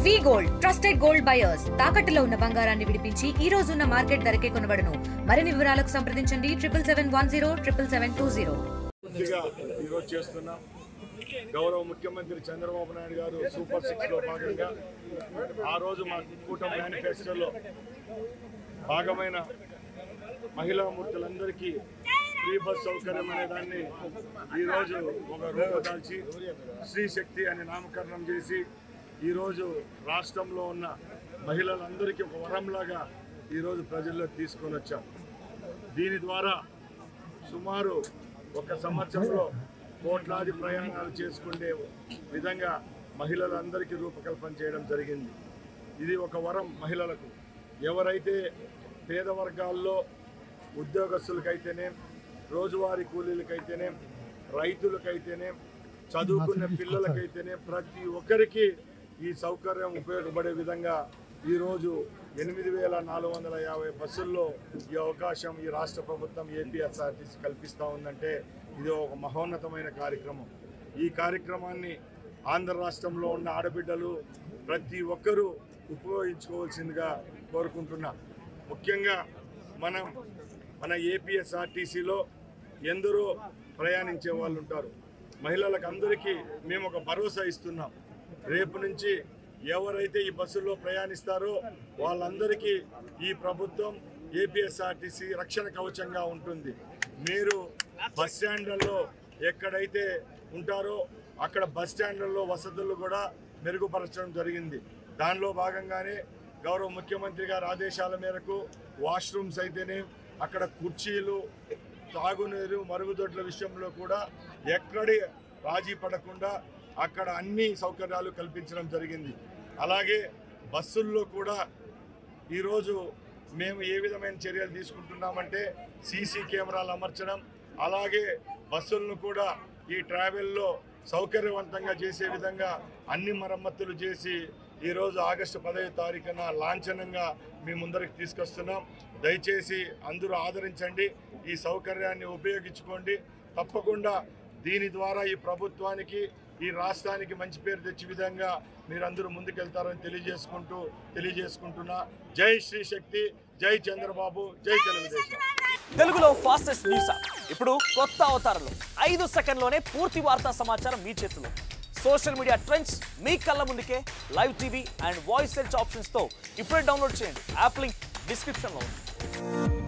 వి gold trusted gold buyers తాకట్టులో ఉన్న బంగారాన్ని విడిపించి ఈ రోజు ఉన్న మార్కెట్ ధరకే కొనబడును. మరిన్ని వివరాలకు సంప్రదించండి 7710 ఈ రోజు చేస్తున్నాం. గౌరవ ముఖ్యమంత్రి చంద్రబాబు నాయుడు గారు సూపర్ 6 లో భాగంగా ఆ రోజు మా కూటమి మేనిఫెస్టోలో భాగమైన మహిళా మూర్తులందరికీ ఫ్రీ బస్ సౌకర్యం అనే దాన్ని ఈరోజు ఒక రూపదాల్చి శ్రీ శక్తి అని నామకరణం చేసి ఈరోజు రాష్ట్రంలో ఉన్న మహిళలందరికీ ఒక వరంలాగా ఈరోజు ప్రజల్లోకి తీసుకొని వచ్చాం. దీని ద్వారా సుమారు ఒక సంవత్సరంలో కోట్లాది ప్రయాణాలు చేసుకునే విధంగా మహిళలందరికీ రూపకల్పన చేయడం జరిగింది. ఇది ఒక వరం మహిళలకు. ఎవరైతే పేద వర్గాల్లో ఉద్యోగస్తులకైతేనే, రోజువారీ కూలీలకైతేనే, రైతులకైతేనే, చదువుకున్న పిల్లలకైతేనే ప్రతి ఒక్కరికి ఈ సౌకర్యం ఉపయోగపడే విధంగా ఈరోజు 8450 బస్సుల్లో ఈ అవకాశం ఈ రాష్ట్ర ప్రభుత్వం ఏపీఎస్ఆర్టీసీ కల్పిస్తూ ఉందంటే ఇది ఒక మహోన్నతమైన కార్యక్రమం. ఈ కార్యక్రమాన్ని ఆంధ్ర రాష్ట్రంలో ఉన్న ఆడబిడ్డలు ప్రతి ఒక్కరూ ఉపయోగించుకోవాల్సిందిగా కోరుకుంటున్నా. ముఖ్యంగా మన ఏపీఎస్ఆర్టీసీలో ఎందరో ప్రయాణించే వాళ్ళు ఉంటారు. మహిళలకు అందరికీ మేము ఒక భరోసా ఇస్తున్నాం. రేపు నుంచి ఎవరైతే ఈ బస్సుల్లో ప్రయాణిస్తారో వాళ్ళందరికీ ఈ ప్రభుత్వం ఏపీఎస్ఆర్టీసీ రక్షణ కవచంగా ఉంటుంది. మీరు బస్ స్టాండ్లలో ఎక్కడైతే ఉంటారో అక్కడ బస్ స్టాండ్లలో వసతులు కూడా మెరుగుపరచడం జరిగింది. దానిలో భాగంగానే గౌరవ ముఖ్యమంత్రి గారి ఆదేశాల మేరకు వాష్రూమ్స్ అయితేనే, అక్కడ కుర్చీలు, తాగునీరు, మరుగుదొడ్ల విషయంలో కూడా ఎక్కడి రాజీ పడకుండా అక్కడ అన్ని సౌకర్యాలు కల్పించడం జరిగింది. అలాగే బస్సుల్లో కూడా ఈరోజు మేము ఏ విధమైన చర్యలు తీసుకుంటున్నామంటే సీసీ కెమెరాలు అమర్చడం, అలాగే బస్సులను కూడా ఈ ట్రావెల్లో సౌకర్యవంతంగా చేసే విధంగా అన్ని మరమ్మతులు చేసి ఈరోజు ఆగస్టు 10వ తారీఖున లాంఛనంగా మీ ముందరికి తీసుకొస్తున్నాం. దయచేసి అందరూ ఆదరించండి, ఈ సౌకర్యాన్ని ఉపయోగించుకోండి. తప్పకుండా దీని ద్వారా ఈ ప్రభుత్వానికి, ఈ రాష్ట్రానికి మంచి పేరు తెచ్చే విధంగా మీరందరూ ముందుకెళ్తారని తెలియజేసుకుంటున్నా. జై శ్రీ శక్తి, జై చంద్రబాబు, జై తెలుగుదేశం. తెలుగులో ఫాస్టెస్ట్ న్యూస్ ఇప్పుడు కొత్త అవతారంలో 5 సెకండ్లోనే పూర్తి వార్తా సమాచారం మీ చేతిలో. సోషల్ మీడియా ట్రెండ్స్ మీ కళ్ళ ముందుకే live TV and voice search options తో ఇప్పుడే డౌన్లోడ్ చేయండి. యాప్ లింక్ డిస్క్రిప్షన్లో ఉంది.